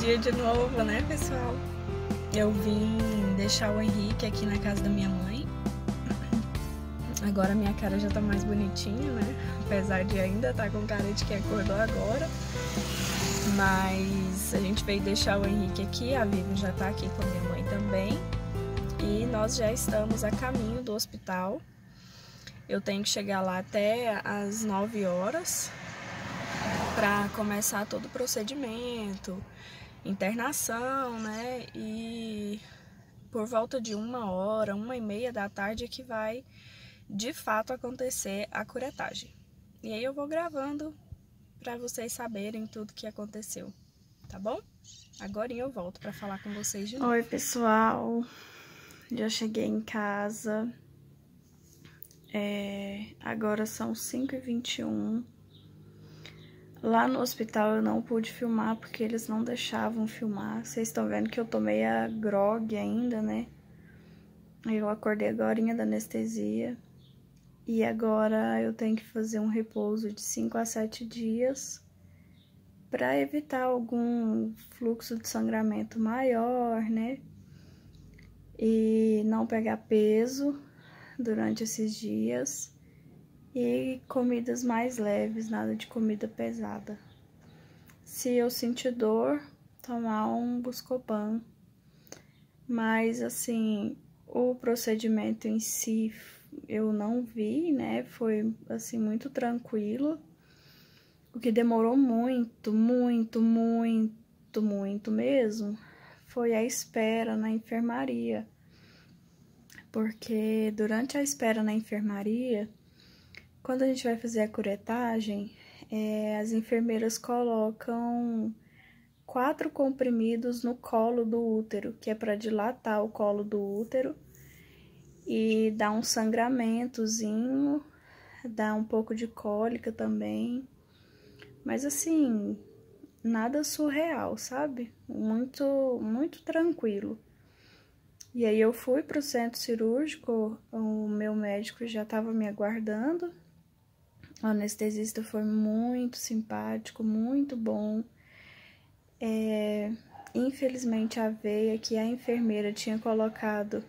dia de novo, né, pessoal? Eu vim deixar o Henrique aqui na casa da minha mãe. Agora minha cara já tá mais bonitinha, né? Apesar de ainda estar com cara de que acordou agora. Mas a gente veio deixar o Henrique aqui, a Vivi já tá aqui com a minha mãe também. E nós já estamos a caminho do hospital. Eu tenho que chegar lá até às 9 horas para começar todo o procedimento, internação, né? E por volta de 1h, 1h30 da tarde é que vai de fato acontecer a curetagem. E aí eu vou gravando para vocês saberem tudo que aconteceu, tá bom? Agora eu volto para falar com vocês de novo. Oi, pessoal, já cheguei em casa. Agora são 5h21. Lá no hospital eu não pude filmar porque eles não deixavam filmar. Vocês estão vendo que eu tomei a grog ainda, né? Eu acordei agorinha da anestesia. E agora eu tenho que fazer um repouso de 5 a 7 dias para evitar algum fluxo de sangramento maior, né? E não pegar peso durante esses dias. E comidas mais leves, nada de comida pesada. Se eu sentir dor, tomar um Buscopan. Mas, assim, o procedimento em si eu não vi, né? Foi, assim, muito tranquilo. O que demorou muito mesmo foi a espera na enfermaria. Porque durante a espera na enfermaria, quando a gente vai fazer a curetagem, as enfermeiras colocam 4 comprimidos no colo do útero, que é para dilatar o colo do útero e dar um sangramentozinho, dá um pouco de cólica também, mas assim, nada surreal, sabe? Muito tranquilo. E aí eu fui pro centro cirúrgico, o meu médico já estava me aguardando. O anestesista foi muito simpático, muito bom. Infelizmente a veia que a enfermeira tinha colocado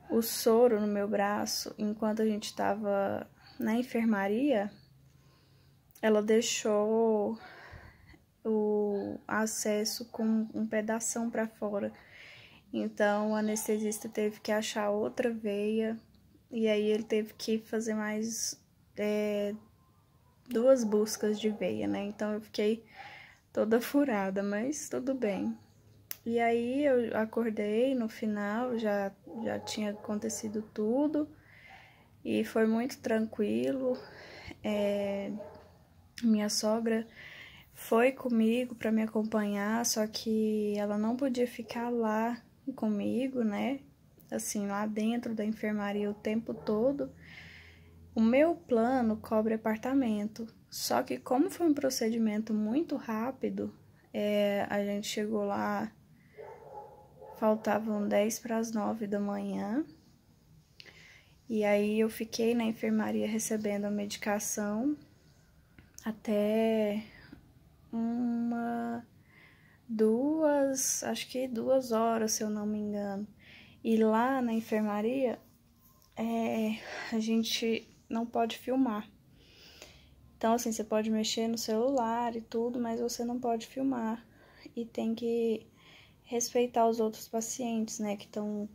o soro no meu braço enquanto a gente estava na enfermaria, ela deixou o acesso com um pedação para fora. Então o anestesista teve que achar outra veia e aí ele teve que fazer mais 2 buscas de veia, né? Então eu fiquei toda furada, mas tudo bem. E aí eu acordei no final, já tinha acontecido tudo e foi muito tranquilo. Minha sogra foi comigo para me acompanhar, só que ela não podia ficar lá comigo, né? Assim, lá dentro da enfermaria o tempo todo. O meu plano cobre apartamento, só que como foi um procedimento muito rápido, a gente chegou lá, faltavam 10 para as 9 da manhã, e aí eu fiquei na enfermaria recebendo a medicação até 2 horas, se eu não me engano. E lá na enfermaria, a gente não pode filmar. Então, assim, você pode mexer no celular e tudo, mas você não pode filmar. E tem que respeitar os outros pacientes, né, que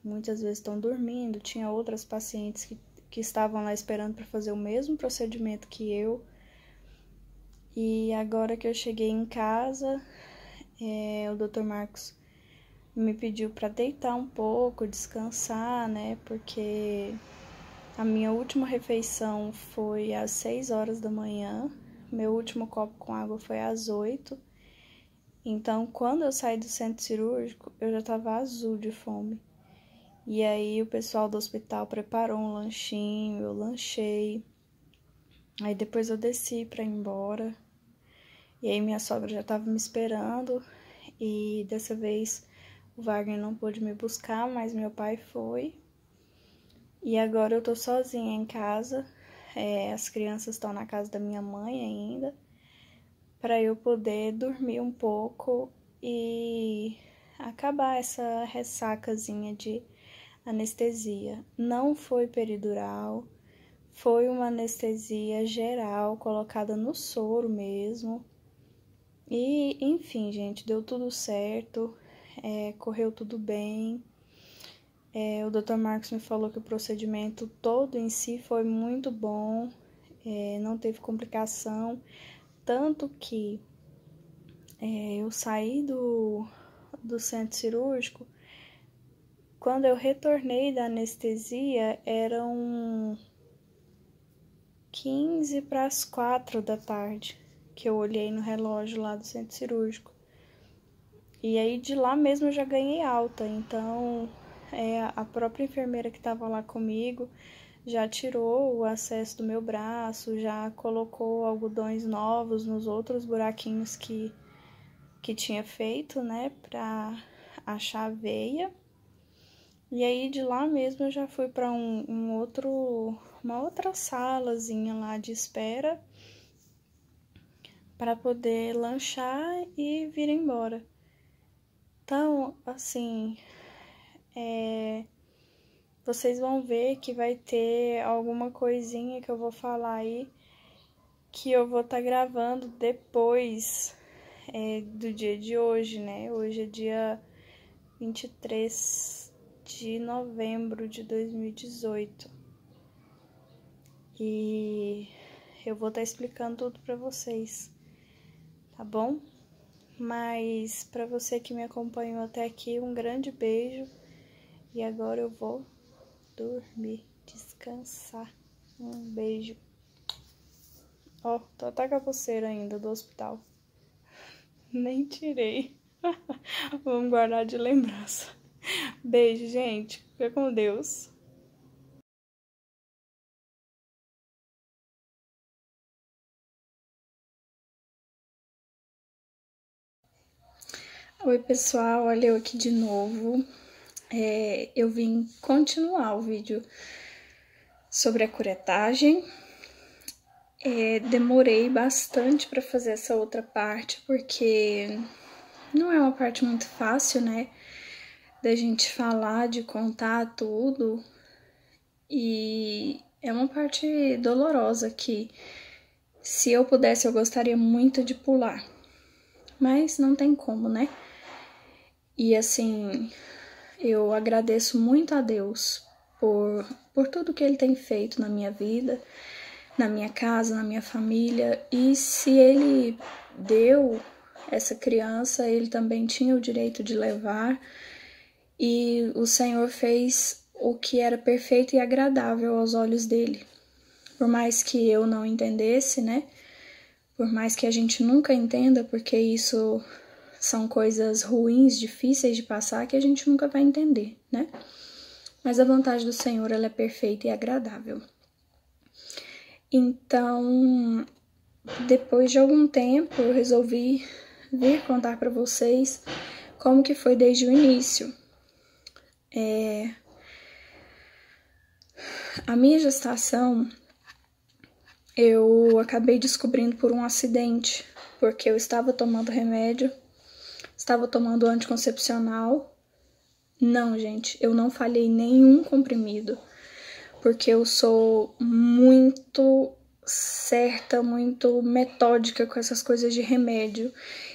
muitas vezes estão dormindo. Tinha outras pacientes que estavam lá esperando para fazer o mesmo procedimento que eu. E agora que eu cheguei em casa, o Dr. Marcos me pediu para deitar um pouco, descansar, né, porque a minha última refeição foi às 6 horas da manhã, meu último copo com água foi às 8. Então, quando eu saí do centro cirúrgico, eu já estava azul de fome. E aí, o pessoal do hospital preparou um lanchinho, eu lanchei. Aí, depois eu desci para ir embora. E aí, minha sogra já estava me esperando. E dessa vez, o Wagner não pôde me buscar, mas meu pai foi. E agora eu tô sozinha em casa. As crianças estão na casa da minha mãe ainda, para eu poder dormir um pouco e acabar essa ressacazinha de anestesia. Não foi peridural, foi uma anestesia geral colocada no soro mesmo. E, enfim, gente, deu tudo certo, correu tudo bem. O Dr. Marcos me falou que o procedimento todo em si foi muito bom, não teve complicação, tanto que eu saí do centro cirúrgico. Quando eu retornei da anestesia, eram 15 para as 4 da tarde, que eu olhei no relógio lá do centro cirúrgico. E aí de lá mesmo eu já ganhei alta, então a própria enfermeira que estava lá comigo já tirou o acesso do meu braço, já colocou algodões novos nos outros buraquinhos que tinha feito, né, pra achar a veia. E aí de lá mesmo eu já fui para uma outra salazinha lá de espera para poder lanchar e vir embora. Então, assim, vocês vão ver que vai ter alguma coisinha que eu vou falar aí que eu vou estar gravando depois do dia de hoje, né? Hoje é dia 23 de novembro de 2018. E eu vou estar explicando tudo pra vocês, tá bom? Mas pra você que me acompanhou até aqui, um grande beijo. E agora eu vou dormir, descansar. Um beijo. Ó, tô até com a pulseira ainda do hospital. Nem tirei. Vamos guardar de lembrança. Beijo, gente. Fica com Deus. Oi, pessoal. Olha eu aqui de novo. Eu vim continuar o vídeo sobre a curetagem. Demorei bastante para fazer essa outra parte, porque não é uma parte muito fácil, né? Da gente falar, de contar tudo. E é uma parte dolorosa que, se eu pudesse, eu gostaria muito de pular. Mas não tem como, né? E assim, eu agradeço muito a Deus por tudo que Ele tem feito na minha vida, na minha casa, na minha família. E se Ele deu essa criança, Ele também tinha o direito de levar. E o Senhor fez o que era perfeito e agradável aos olhos dele. Por mais que eu não entendesse, né? Por mais que a gente nunca entenda, porque isso são coisas ruins, difíceis de passar, que a gente nunca vai entender, né? Mas a vontade do Senhor, ela é perfeita e agradável. Então, depois de algum tempo, eu resolvi vir contar para vocês como que foi desde o início. A minha gestação, eu acabei descobrindo por um acidente, porque eu estava tomando remédio, estava tomando anticoncepcional. Não, gente, eu não falhei nenhum comprimido, porque eu sou muito certa, muito metódica com essas coisas de remédio.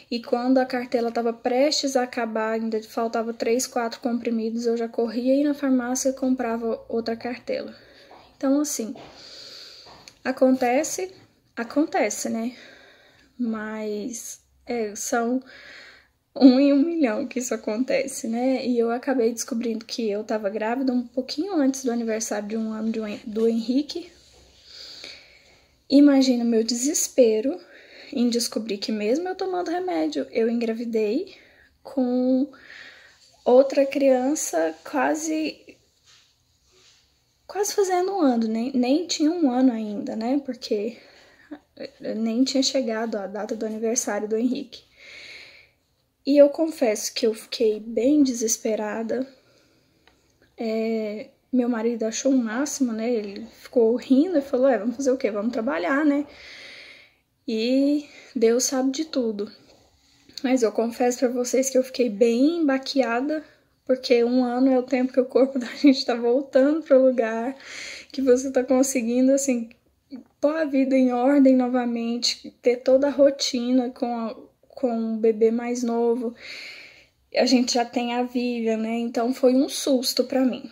E quando a cartela estava prestes a acabar, ainda faltava 3, 4 comprimidos, eu já corria aí na farmácia e comprava outra cartela. Então, assim, acontece, né? Mas são 1 em 1 milhão que isso acontece, né? E eu acabei descobrindo que eu tava grávida um pouquinho antes do aniversário de 1 ano do Henrique. Imagina o meu desespero em descobrir que mesmo eu tomando remédio, eu engravidei com outra criança quase fazendo 1 ano, nem tinha 1 ano ainda, né? Porque nem tinha chegado a data do aniversário do Henrique. E eu confesso que eu fiquei bem desesperada. Meu marido achou o máximo, né? Ele ficou rindo e falou, vamos fazer o quê? Vamos trabalhar, né? E Deus sabe de tudo. Mas eu confesso pra vocês que eu fiquei bem baqueada, porque 1 ano é o tempo que o corpo da gente tá voltando pro lugar, que você tá conseguindo, assim, pôr a vida em ordem novamente, ter toda a rotina com o bebê mais novo. A gente já tem a Vivian, né? Então foi um susto pra mim.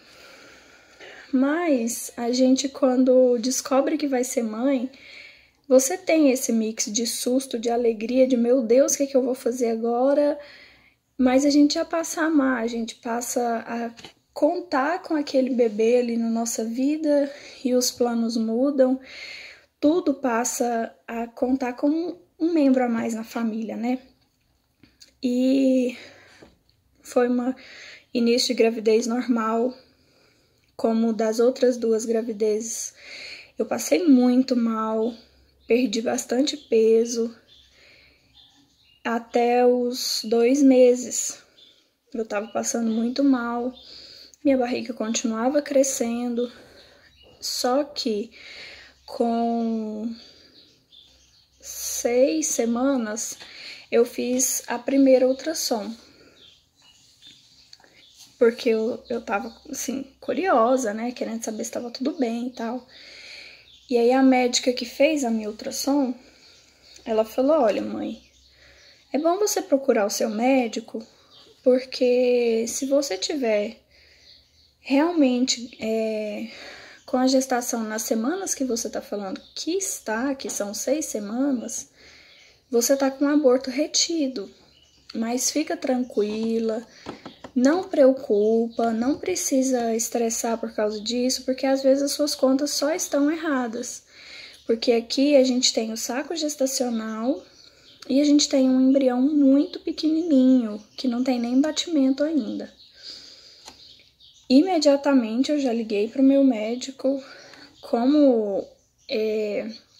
Mas a gente, quando descobre que vai ser mãe, você tem esse mix de susto, de alegria, de meu Deus, o que é que eu vou fazer agora? Mas a gente já passa a amar, a gente passa a contar com aquele bebê ali na nossa vida e os planos mudam. Tudo passa a contar com um membro a mais na família, né? E foi início de gravidez normal, como das outras 2 gravidezes. Eu passei muito mal, perdi bastante peso até os 2 meses. Eu tava passando muito mal, minha barriga continuava crescendo, só que com 6 semanas eu fiz a primeira ultrassom. Porque eu tava, assim, curiosa, né? Querendo saber se tava tudo bem e tal. E aí a médica que fez a minha ultrassom, ela falou, olha, mãe, é bom você procurar o seu médico, porque se você tiver realmente com a gestação nas semanas que você tá falando que são 6 semanas, você tá com um aborto retido. Mas fica tranquila, não preocupa, não precisa estressar por causa disso, porque às vezes as suas contas só estão erradas. Porque aqui a gente tem o saco gestacional e a gente tem um embrião muito pequenininho, que não tem nem batimento ainda. Imediatamente eu já liguei para o meu médico, como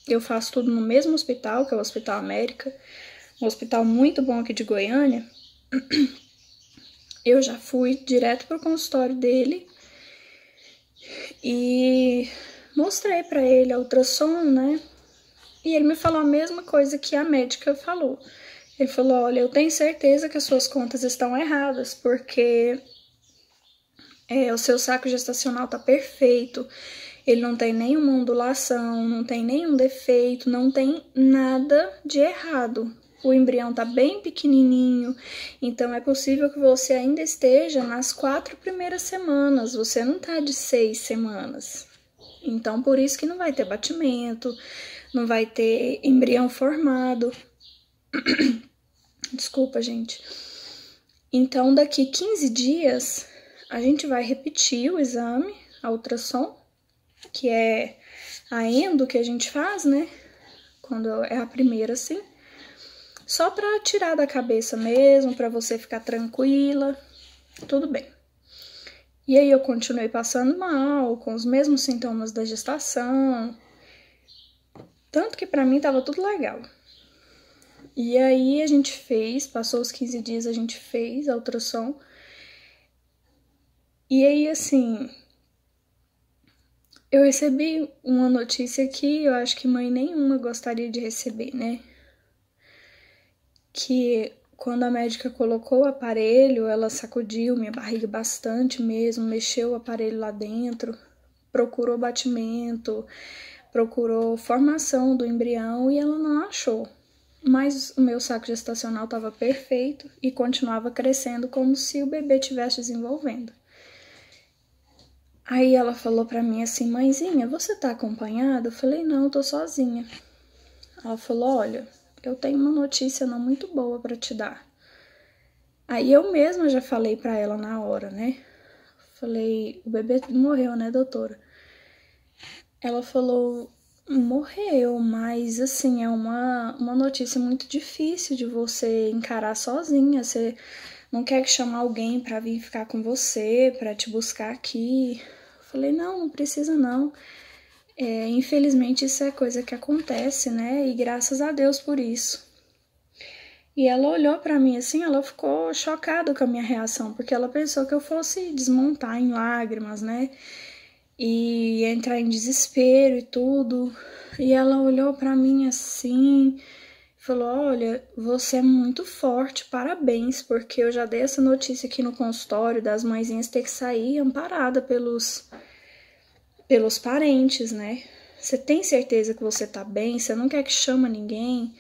eu faço tudo no mesmo hospital, que é o Hospital América, um hospital muito bom aqui de Goiânia. Eu já fui direto pro consultório dele e mostrei para ele a ultrassom, né? E ele me falou a mesma coisa que a médica falou. Ele falou, olha, eu tenho certeza que as suas contas estão erradas, porque o seu saco gestacional tá perfeito, ele não tem nenhuma ondulação, não tem nenhum defeito, não tem nada de errado. O embrião tá bem pequenininho, então é possível que você ainda esteja nas 4 primeiras semanas, você não tá de 6 semanas. Então, por isso que não vai ter batimento, não vai ter embrião formado. Desculpa, gente. Então, daqui 15 dias, a gente vai repetir o exame, a ultrassom, que é a endo que a gente faz, né? Quando é a primeira, assim. Só pra tirar da cabeça mesmo, pra você ficar tranquila, tudo bem. E aí eu continuei passando mal, com os mesmos sintomas da gestação, tanto que pra mim tava tudo legal. E aí a gente fez, passou os 15 dias, a gente fez a ultrassom. E aí, assim, eu recebi uma notícia que eu acho que mãe nenhuma gostaria de receber, né? Que quando a médica colocou o aparelho, ela sacudiu minha barriga bastante mesmo, mexeu o aparelho lá dentro, procurou batimento, procurou formação do embrião e ela não achou. Mas o meu saco gestacional estava perfeito e continuava crescendo como se o bebê estivesse desenvolvendo. Aí ela falou pra mim assim, mãezinha, você tá acompanhada? Eu falei, não, eu tô sozinha. Ela falou, olha, eu tenho uma notícia não muito boa pra te dar. Aí eu mesma já falei pra ela na hora, né? Falei, o bebê morreu, né, doutora? Ela falou, morreu, mas assim, é uma notícia muito difícil de você encarar sozinha. Você não quer chamar alguém pra vir ficar com você, pra te buscar aqui. Falei, não precisa não. Infelizmente isso é coisa que acontece, né? E graças a Deus por isso. E ela olhou pra mim assim, ela ficou chocada com a minha reação, porque ela pensou que eu fosse desmontar em lágrimas, né? E entrar em desespero e tudo. E ela olhou pra mim assim, falou: olha, você é muito forte, parabéns, porque eu já dei essa notícia aqui no consultório das mãezinhas ter que sair amparada pelos parentes, né? Você tem certeza que você tá bem? Você não quer que chama ninguém?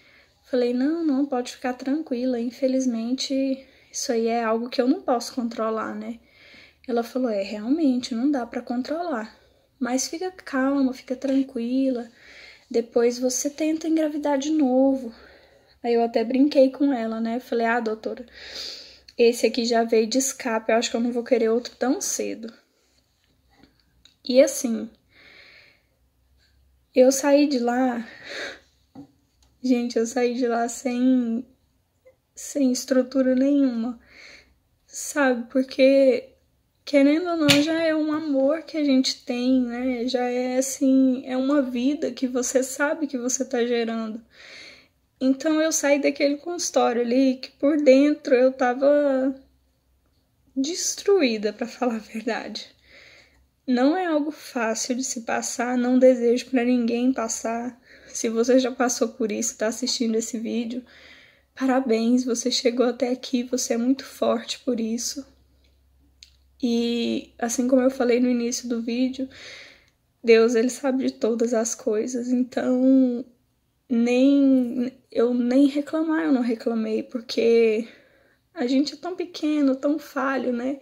Falei: não, pode ficar tranquila, infelizmente isso aí é algo que eu não posso controlar, né? Ela falou: realmente, não dá pra controlar, mas fica calma, fica tranquila, depois você tenta engravidar de novo. Aí eu até brinquei com ela, né? Falei: doutora, esse aqui já veio de escape, eu acho que eu não vou querer outro tão cedo. E assim, eu saí de lá, gente, eu saí de lá sem estrutura nenhuma, sabe? Porque, querendo ou não, já é um amor que a gente tem, né? Já é assim, é uma vida que você sabe que você tá gerando. Então eu saí daquele consultório ali que por dentro eu tava destruída, pra falar a verdade. Não é algo fácil de se passar, não desejo pra ninguém passar. Se você já passou por isso, tá assistindo esse vídeo, parabéns, você chegou até aqui, você é muito forte por isso. E assim como eu falei no início do vídeo, Deus, ele sabe de todas as coisas, então eu não reclamei, porque a gente é tão pequeno, tão falho, né?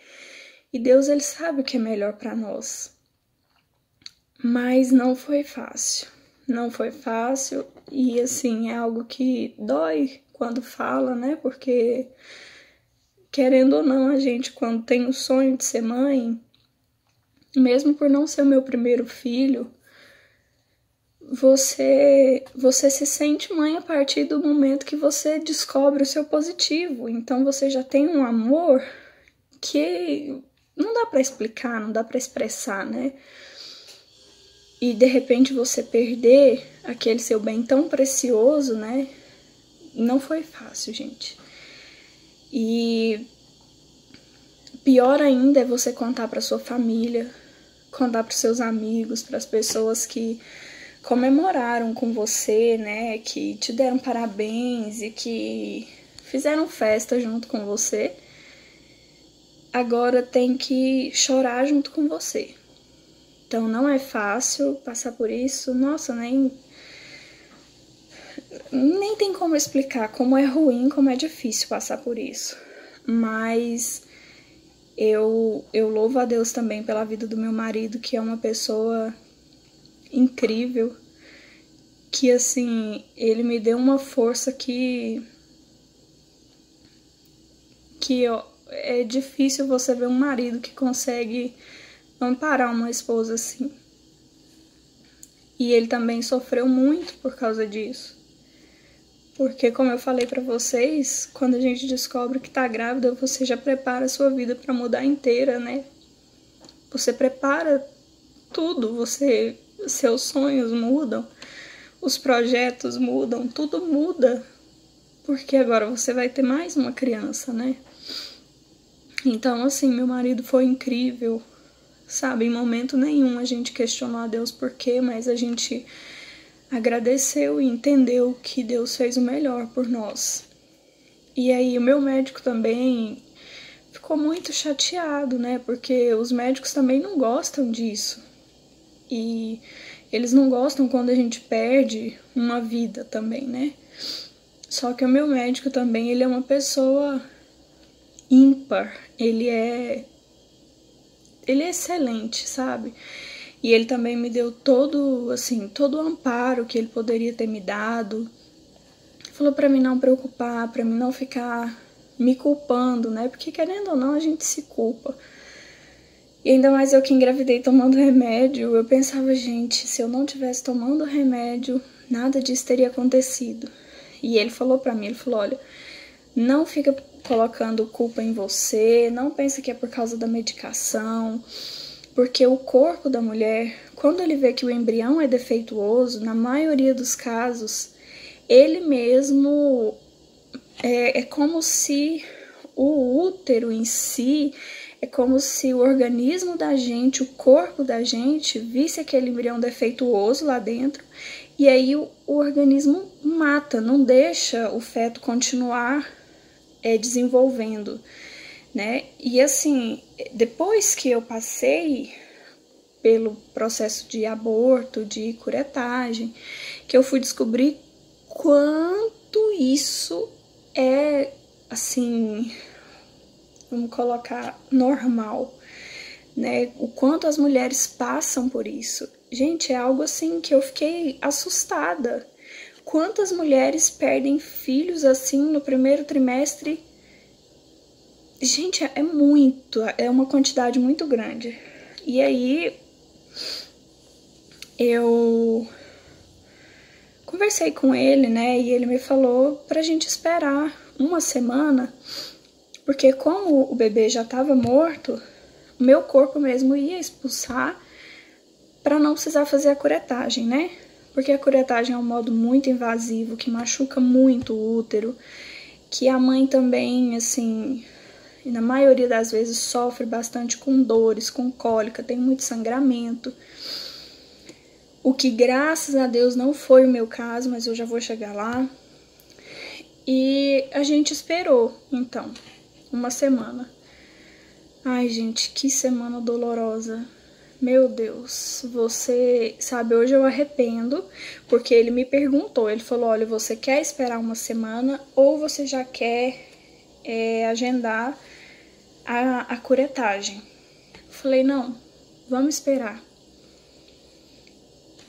E Deus, ele sabe o que é melhor para nós. Mas não foi fácil. Não foi fácil e assim, é algo que dói quando fala, né? Porque querendo ou não, a gente quando tem o sonho de ser mãe, mesmo por não ser o meu primeiro filho, você se sente mãe a partir do momento que você descobre o seu positivo. Então você já tem um amor que não dá para explicar, não dá para expressar, né? E de repente você perder aquele seu bem tão precioso, né? Não foi fácil, gente. E pior ainda é você contar para sua família, contar para seus amigos, para as pessoas que comemoraram com você, né, que te deram parabéns e que fizeram festa junto com você, agora tem que chorar junto com você. Então não é fácil passar por isso, nossa, nem tem como explicar como é ruim, como é difícil passar por isso. Mas eu louvo a Deus também pela vida do meu marido, que é uma pessoa incrível, que assim, ele me deu uma força que é difícil você ver um marido que consegue amparar uma esposa assim. E ele também sofreu muito por causa disso. Porque, como eu falei pra vocês, quando a gente descobre que tá grávida, você já prepara a sua vida pra mudar inteira, né? Você prepara tudo, seus sonhos mudam, os projetos mudam, tudo muda, porque agora você vai ter mais uma criança, né? Então, assim, meu marido foi incrível, sabe? Em momento nenhum a gente questionou a Deus por quê, mas a gente agradeceu e entendeu que Deus fez o melhor por nós. E aí o meu médico também ficou muito chateado, né? Porque os médicos também não gostam disso. E eles não gostam quando a gente perde uma vida também, né? Só que o meu médico também, ele é uma pessoa ímpar. Ele é excelente, sabe? E ele também me deu todo o amparo que ele poderia ter me dado. Falou pra mim não preocupar, pra mim não ficar me culpando, né? Porque querendo ou não, a gente se culpa. E ainda mais eu que engravidei tomando remédio, eu pensava, gente, se eu não tivesse tomando remédio, nada disso teria acontecido. E ele falou pra mim, ele falou: olha, não fica colocando culpa em você, não pensa que é por causa da medicação, porque o corpo da mulher, quando ele vê que o embrião é defeituoso, na maioria dos casos, ele mesmo é como se o útero em si É como se o organismo da gente, o corpo da gente, visse aquele embrião defeituoso lá dentro, e aí o organismo mata, não deixa o feto continuar desenvolvendo, né? E assim, depois que eu passei pelo processo de aborto, de curetagem, que eu fui descobrir quanto isso é, assim, vamos colocar, normal, né? O quanto as mulheres passam por isso. Gente, é algo assim que eu fiquei assustada. Quantas mulheres perdem filhos assim no primeiro trimestre? Gente, é uma quantidade muito grande. E aí, eu conversei com ele, né? E ele me falou pra gente esperar uma semana, porque como o bebê já estava morto, o meu corpo mesmo ia expulsar para não precisar fazer a curetagem, né? Porque a curetagem é um modo muito invasivo, que machuca muito o útero, que a mãe também, assim, na maioria das vezes sofre bastante com dores, com cólica, tem muito sangramento. O que, graças a Deus, não foi o meu caso, mas eu já vou chegar lá. E a gente esperou, então, uma semana. Ai, gente, que semana dolorosa. Meu Deus, você sabe, hoje eu arrependo, porque ele me perguntou, ele falou, olha, você quer esperar uma semana ou você já quer agendar a curetagem? Eu falei, não, vamos esperar.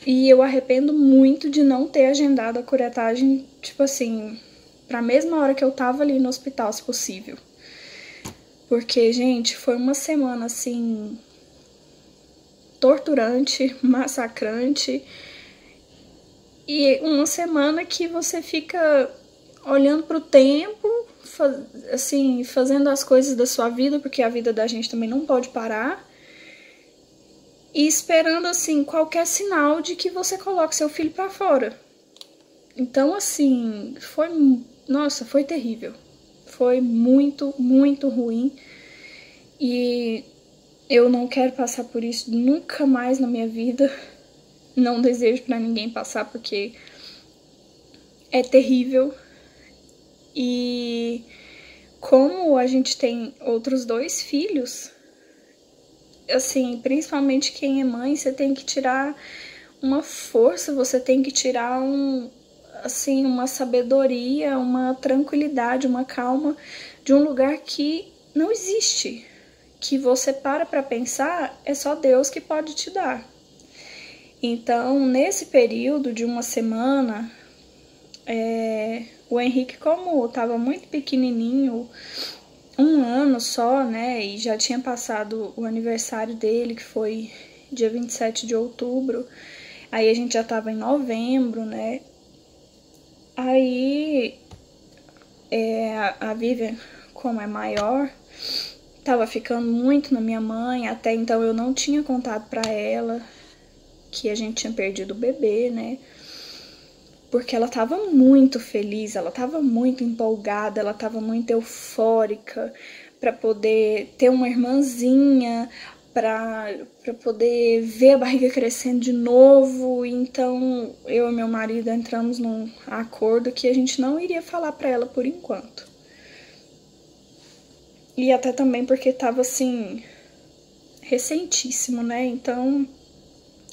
E eu arrependo muito de não ter agendado a curetagem, tipo assim, pra mesma hora que eu tava ali no hospital, se possível. Porque, gente, foi uma semana, assim, torturante, massacrante. E uma semana que você fica olhando pro tempo, assim, fazendo as coisas da sua vida, porque a vida da gente também não pode parar. E esperando, assim, qualquer sinal de que você coloque seu filho pra fora. Então, assim, nossa, foi terrível. Foi muito, muito ruim. E eu não quero passar por isso nunca mais na minha vida. Não desejo pra ninguém passar, porque é terrível. E como a gente tem outros 2 filhos, assim, principalmente quem é mãe, você tem que tirar uma força, você tem que tirar assim, uma sabedoria, uma tranquilidade, uma calma de um lugar que não existe. Que você para pensar, é só Deus que pode te dar. Então, nesse período de uma semana, o Henrique, como estava muito pequenininho, 1 ano só, né, e já tinha passado o aniversário dele, que foi dia 27 de outubro, aí a gente já tava em novembro, né, aí a Vivian, como é maior, tava ficando muito na minha mãe, até então eu não tinha contado pra ela que a gente tinha perdido o bebê, né, porque ela tava muito feliz, ela tava muito empolgada, ela tava muito eufórica para poder ter uma irmãzinha, para poder ver a barriga crescendo de novo. Então, eu e meu marido entramos num acordo que a gente não iria falar para ela por enquanto. E até também porque tava assim recentíssimo, né? Então,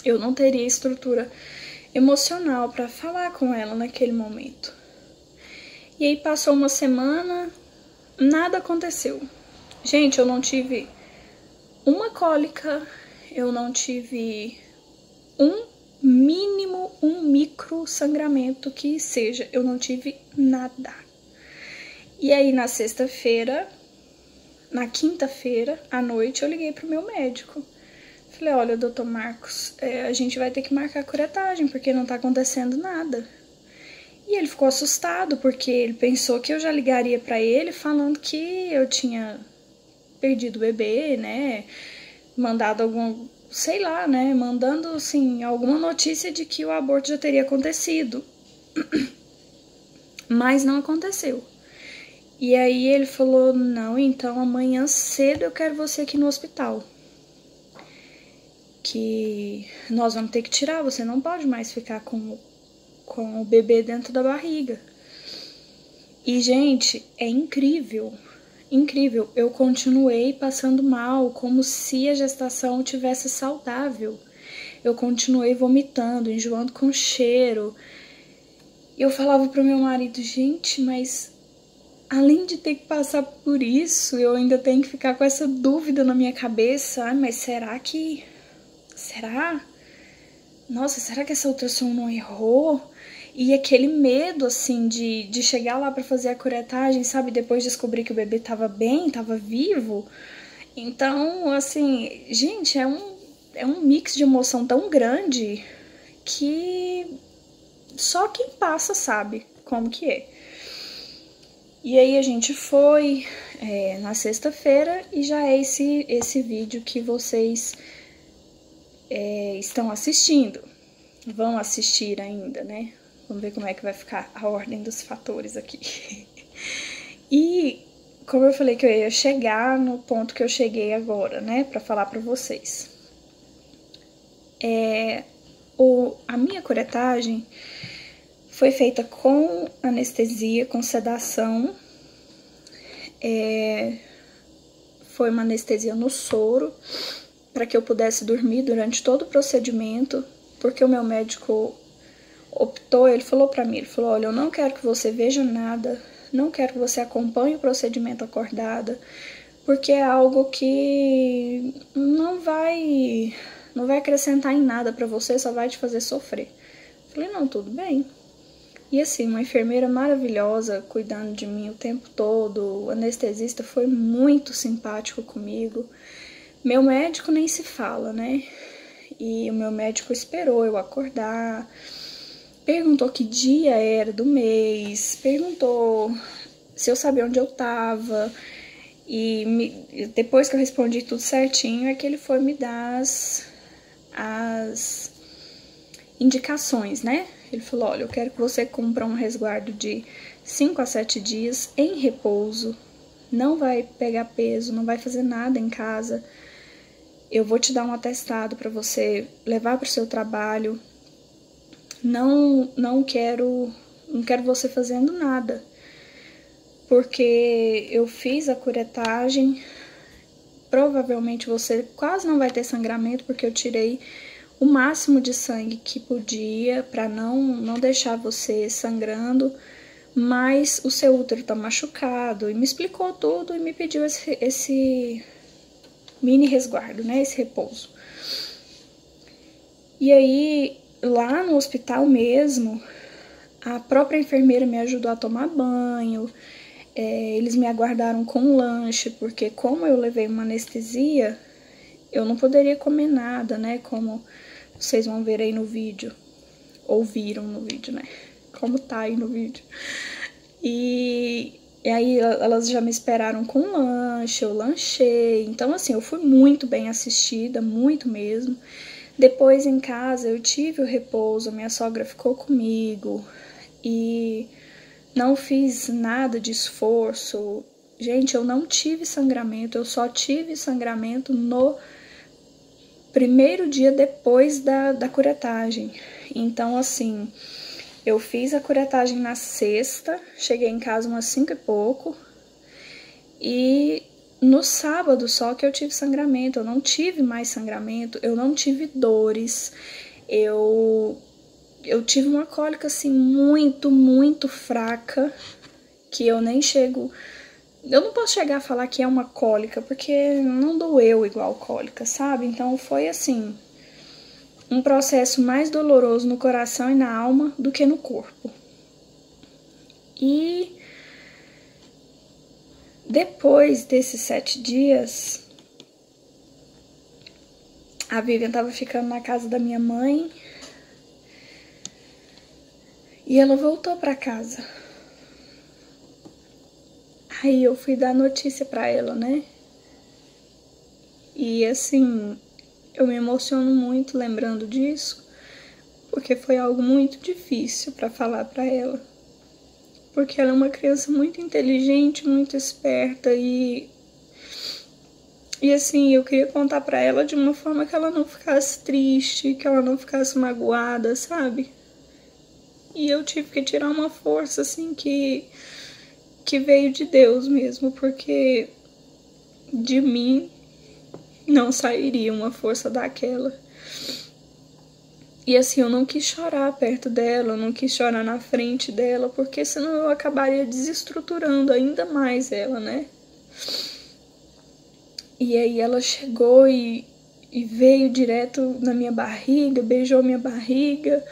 eu não teria estrutura emocional para falar com ela naquele momento. E aí passou uma semana, nada aconteceu. Gente, eu não tive uma cólica, eu não tive um micro sangramento que seja, eu não tive nada. E aí na sexta-feira, na quinta-feira à noite, eu liguei pro meu médico. Falei, olha, doutor Marcos, a gente vai ter que marcar a curetagem, porque não tá acontecendo nada. E ele ficou assustado, porque ele pensou que eu já ligaria pra ele falando que eu tinha perdido o bebê, né, mandado algum, sei lá, né, mandando, assim, alguma notícia de que o aborto já teria acontecido. Mas não aconteceu. E aí ele falou, não, então amanhã cedo eu quero você aqui no hospital. Que nós vamos ter que tirar, você não pode mais ficar com o bebê dentro da barriga. E, gente, é incrível, incrível. Eu continuei passando mal, como se a gestação tivesse saudável. Eu continuei vomitando, enjoando com cheiro. Eu falava pro meu marido, gente, mas além de ter que passar por isso, eu ainda tenho que ficar com essa dúvida na minha cabeça. Ai, mas será que... Será? Nossa, será que essa ultrassom não errou? E aquele medo, assim, de chegar lá pra fazer a curetagem, sabe? Depois descobrir que o bebê tava bem, tava vivo. Então, assim, gente, é um mix de emoção tão grande que só quem passa sabe como que é. E aí a gente foi na sexta-feira e já é esse vídeo que vocês estão assistindo. Vão assistir ainda, né? Vamos ver como é que vai ficar a ordem dos fatores aqui. E como eu falei que eu ia chegar no ponto que eu cheguei agora, né? Pra falar pra vocês. A minha curetagem foi feita com anestesia, com sedação. Foi uma anestesia no soro, para que eu pudesse dormir durante todo o procedimento, porque o meu médico optou, ele falou pra mim, ele falou, olha, eu não quero que você veja nada, não quero que você acompanhe o procedimento acordada, porque é algo que não vai acrescentar em nada pra você, só vai te fazer sofrer. Eu falei, não, tudo bem. E assim, uma enfermeira maravilhosa, cuidando de mim o tempo todo, o anestesista foi muito simpático comigo. Meu médico nem se fala, né? E o meu médico esperou eu acordar, perguntou que dia era do mês, perguntou se eu sabia onde eu tava. E depois que eu respondi tudo certinho, é que ele foi me dar as indicações, né? Ele falou, olha, eu quero que você cumpra um resguardo de 5 a 7 dias em repouso, não vai pegar peso, não vai fazer nada em casa. Eu vou te dar um atestado para você levar para o seu trabalho. Não quero você fazendo nada, porque eu fiz a curetagem. Provavelmente você quase não vai ter sangramento, porque eu tirei o máximo de sangue que podia para não deixar você sangrando, mas o seu útero tá machucado. E me explicou tudo e me pediu esse mini resguardo, né, esse repouso. E aí, lá no hospital mesmo, a própria enfermeira me ajudou a tomar banho, eles me aguardaram com lanche, porque como eu levei uma anestesia, eu não poderia comer nada, né, como vocês vão ver aí no vídeo, ou viram no vídeo, né, como tá aí no vídeo. E aí elas já me esperaram com lanche, eu lanchei, então assim, eu fui muito bem assistida, muito mesmo. Depois em casa eu tive o repouso, minha sogra ficou comigo e não fiz nada de esforço. Gente, eu não tive sangramento, eu só tive sangramento no primeiro dia depois da curetagem. Então, assim, eu fiz a curetagem na sexta, cheguei em casa umas 5 e pouco, e no sábado só que eu tive sangramento, eu não tive mais sangramento, eu não tive dores, eu tive uma cólica, assim, muito fraca, que eu nem chego... Eu não posso chegar a falar que é uma cólica, porque não doeu igual cólica, sabe? Então foi, assim, um processo mais doloroso no coração e na alma do que no corpo. E depois desses 7 dias, a Vivian tava ficando na casa da minha mãe e ela voltou pra casa. Aí eu fui dar notícia pra ela, né? E assim, eu me emociono muito lembrando disso, porque foi algo muito difícil pra falar pra ela. porque ela é uma criança muito inteligente, muito esperta e assim, eu queria contar pra ela de uma forma que ela não ficasse triste, que ela não ficasse magoada, sabe? E eu tive que tirar uma força, assim, que veio de Deus mesmo, porque de mim não sairia uma força daquela. E assim, eu não quis chorar perto dela, eu não quis chorar na frente dela, porque senão eu acabaria desestruturando ainda mais ela, né? E aí ela chegou e veio direto na minha barriga, beijou minha barriga.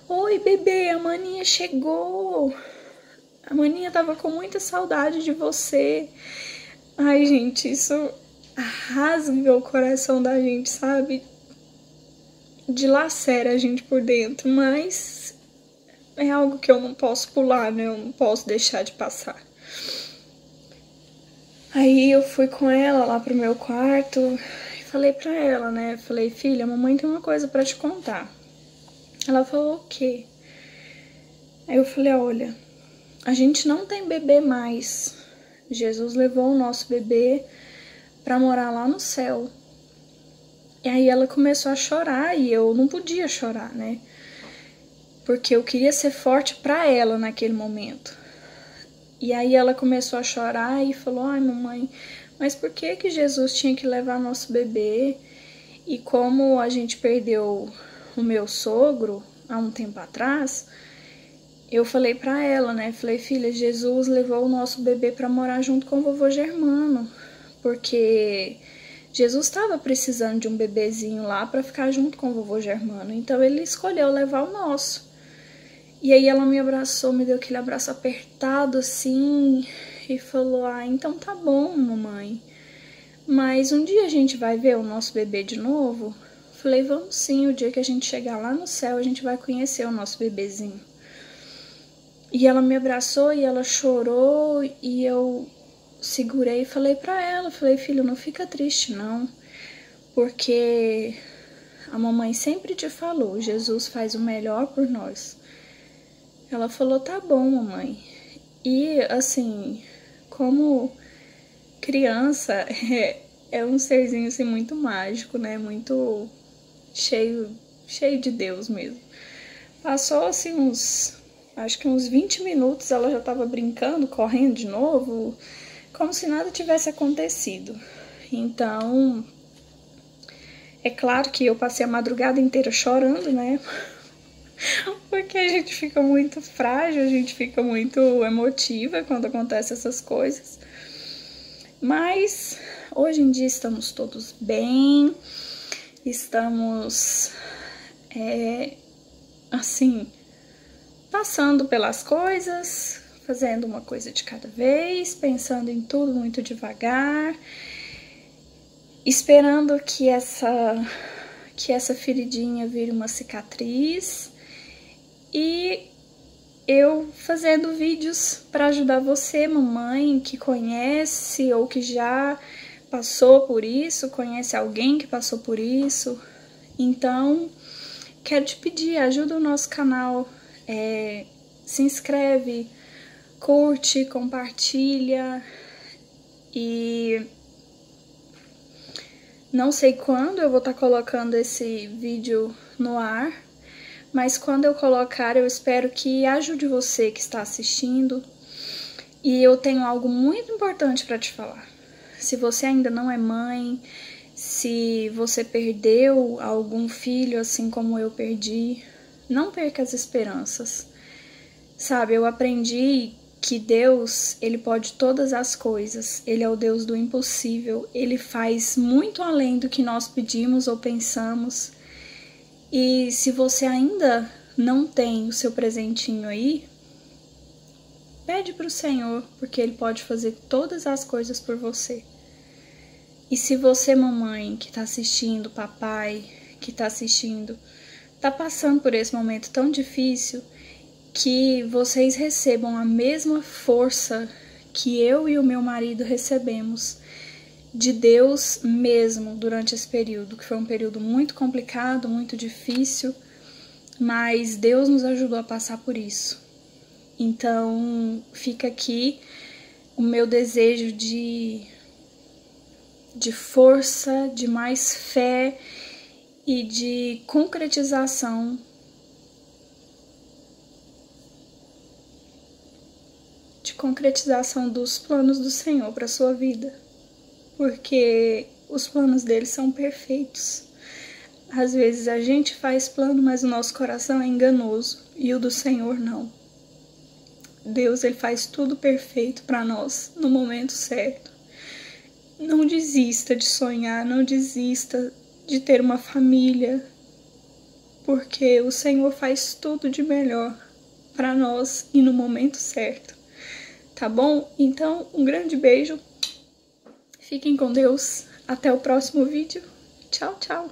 Oi, bebê, a maninha chegou. A maninha tava com muita saudade de você. Ai, gente, isso rasga o coração da gente, sabe? Dilacera a gente por dentro, mas é algo que eu não posso pular, né? Eu não posso deixar de passar. Aí eu fui com ela lá pro meu quarto e falei pra ela, né? Falei, filha, a mamãe tem uma coisa pra te contar. Ela falou, o quê? Aí eu falei, olha, a gente não tem bebê mais. Jesus levou o nosso bebê pra morar lá no céu. E aí ela começou a chorar e eu não podia chorar, né? Porque eu queria ser forte pra ela naquele momento. E aí ela começou a chorar e falou, ai mamãe, mas por que Jesus tinha que levar nosso bebê? E como a gente perdeu o meu sogro há um tempo atrás, eu falei pra ela, né? Falei, filha, Jesus levou o nosso bebê pra morar junto com o vovô Germano, porque Jesus estava precisando de um bebezinho lá pra ficar junto com o vovô Germano, então ele escolheu levar o nosso. E aí ela me abraçou, me deu aquele abraço apertado assim e falou, ah, então tá bom, mamãe, mas um dia a gente vai ver o nosso bebê de novo? Falei, vamos sim, o dia que a gente chegar lá no céu a gente vai conhecer o nosso bebezinho. E ela me abraçou e ela chorou e eu segurei e falei pra ela, falei, filho, não fica triste não, porque a mamãe sempre te falou, Jesus faz o melhor por nós. Ela falou, tá bom, mamãe. E, assim, como criança, é um serzinho, assim, muito mágico, né? Muito cheio de Deus mesmo. Passou, assim, acho que uns 20 minutos, ela já tava brincando, correndo de novo, como se nada tivesse acontecido. Então, é claro que eu passei a madrugada inteira chorando, né? Porque a gente fica muito frágil, a gente fica muito emotiva quando acontecem essas coisas. Mas hoje em dia estamos todos bem, estamos, assim, passando pelas coisas, fazendo uma coisa de cada vez, pensando em tudo muito devagar, esperando que essa feridinha vire uma cicatriz. E eu fazendo vídeos para ajudar você, mamãe, que conhece ou que já passou por isso, conhece alguém que passou por isso. Então, quero te pedir, ajuda o nosso canal, se inscreve, curte, compartilha e não sei quando eu vou estar colocando esse vídeo no ar, mas quando eu colocar, eu espero que ajude você que está assistindo. E eu tenho algo muito importante para te falar. Se você ainda não é mãe, se você perdeu algum filho assim como eu perdi, não perca as esperanças. Sabe, eu aprendi que Deus, ele pode todas as coisas. Ele é o Deus do impossível. Ele faz muito além do que nós pedimos ou pensamos. E se você ainda não tem o seu presentinho aí, pede para o Senhor, porque Ele pode fazer todas as coisas por você. E se você, mamãe, que está assistindo, papai, que está assistindo, está passando por esse momento tão difícil, que vocês recebam a mesma força que eu e o meu marido recebemos de Deus mesmo durante esse período, que foi um período muito complicado, muito difícil, mas Deus nos ajudou a passar por isso. Então, fica aqui o meu desejo de força, de mais fé e de concretização dos planos do Senhor para sua vida, porque os planos dele são perfeitos. Às vezes a gente faz plano, mas o nosso coração é enganoso e o do Senhor não. Deus, ele faz tudo perfeito para nós no momento certo. Não desista de sonhar, não desista de ter uma família, porque o Senhor faz tudo de melhor para nós e no momento certo. Tá bom? Então, um grande beijo. Fiquem com Deus. Até o próximo vídeo. Tchau, tchau.